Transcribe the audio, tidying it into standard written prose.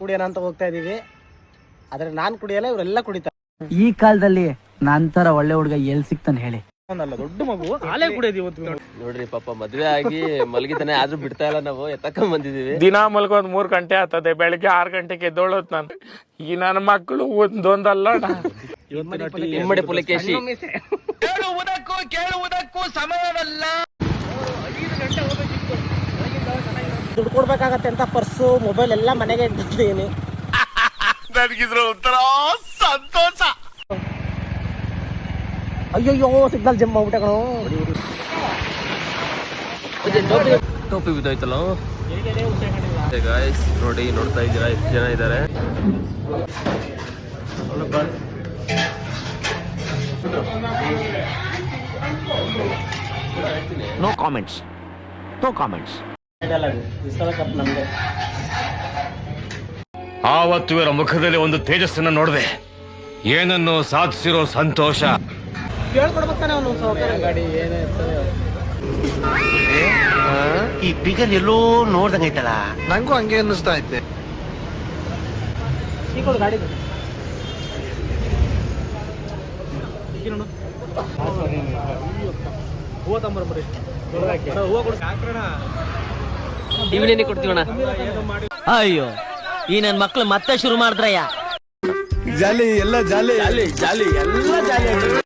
ಕುಡಿಯೋಣ ಅಂತ ಹೋಗ್ತಾ ಇದೀವಿ. ಆದ್ರೆ ನಾನ್ ಕುಡಿಯಲ್ಲ, ಇವರೆಲ್ಲ ಕುಡಿತಾರೆ. ಈ ಕಾಲದಲ್ಲಿ ನಂತರ ಒಳ್ಳೆ ಹುಡುಗ ಎಲ್ಲಿ ಸಿಗ್ತಾನೆ ಹೇಳಿ. ದೊಡ್ಡ ಮಗು ಹಾಲೇ ಕುಡಿಯೋದು ಇವತ್ತು. ನೋಡ್ರಿ ಪಾಪ ಮದ್ವೆ ಆಗಿ ಮಲಗಿತಾನೆ, ಆದ್ರೂ ಬಿಡ್ತಾ ಇಲ್ಲ. ನಾವು ಎತ್ತಕೊಂಡ್ ಬಂದಿದೀವಿ. ದಿನ ಮಲ್ಗೋದ್ 3 ಗಂಟೆ ಆಗ್ತದೆ, ಬೆಳಿಗ್ಗೆ 6 ಗಂಟೆಗೆ ಎದ್ದೋಳತ್ ನಾನು. ಈ ನನ್ನ ಮಕ್ಕಳು ಒಂದೊಂದಲ್ಲ. ಇಮ್ಮಡಿ ಪುಲಕೇಶಿ ಕೇಳುವುದಕ್ಕೂ ಸಮಯವಲ್ಲ. ದುಡ್ಡು ಕೊಡ್ಬೇಕಾಗತ್ತೆ ಅಂತ ಪರ್ಸು ಮೊಬೈಲ್ ಎಲ್ಲ ಮನೆಗೆ ಇಟ್ಟಿದ್ದೀನಿ. ನನಗಿದ್ರ ಒಂಥರ ಸಂತೋಷ. ಅಯ್ಯಯ್ಯೋ ಸಿಗ್ನಲ್ ಜಂಪ್ ಮಾಡ್ಬಿಟ್ಟೆ ಕಣೋ. ಟೋಪಿ ಬಿದ್ದೋಯ್ತಲ್ಲ ಗಾಯ್ಸ್. ನೋಡಿ, ನೋಡ್ತಾ ಇದ್ದೀರಾ ಎಷ್ಟು ಜನ ಇದ್ದಾರೆ. No comments. ಆವತ್ತು ಇವರ ಮುಖದಲ್ಲಿ ಒಂದು ತೇಜಸ್ಸನ್ನ ನೋಡಿದೆ. ಏನನ್ನು ಸಾಧಿಸಿರೋ ಸಂತೋಷ. ಹೇಳ್ಕೊಡ್ಬೇಕಾನೆ ಅವನು ಸೌಕರ್ಯ ಗಾಡಿ ಏನೇ ಇರ್ತದೆ. ಈ ಪಿಗರ್ ಎಲ್ಲೋ ನೋಡ್ದಂಗೈತಲ್ಲ. ನಂಗೂ ಹಂಗೆ ಅನ್ನಿಸ್ತಾ ಐತೆ. ಈಗ ಗಾಡಿ ಹೂವ ತಂಬರ್ಬರಿ. ಹೂವ ಟಿವಿನೇ ಕೊಡ್ತೀವಣ್ಣ. ಅಯ್ಯೋ, ಈ ನನ್ ಮಕ್ಳು ಮತ್ತೆ ಶುರು ಮಾಡಿದ್ರಯ್ಯ. ಜಾಲಿ ಎಲ್ಲ ಜಾಲಿ. ಜಾಲಿ ಜಾಲಿ ಎಲ್ಲ ಜಾಲಿ.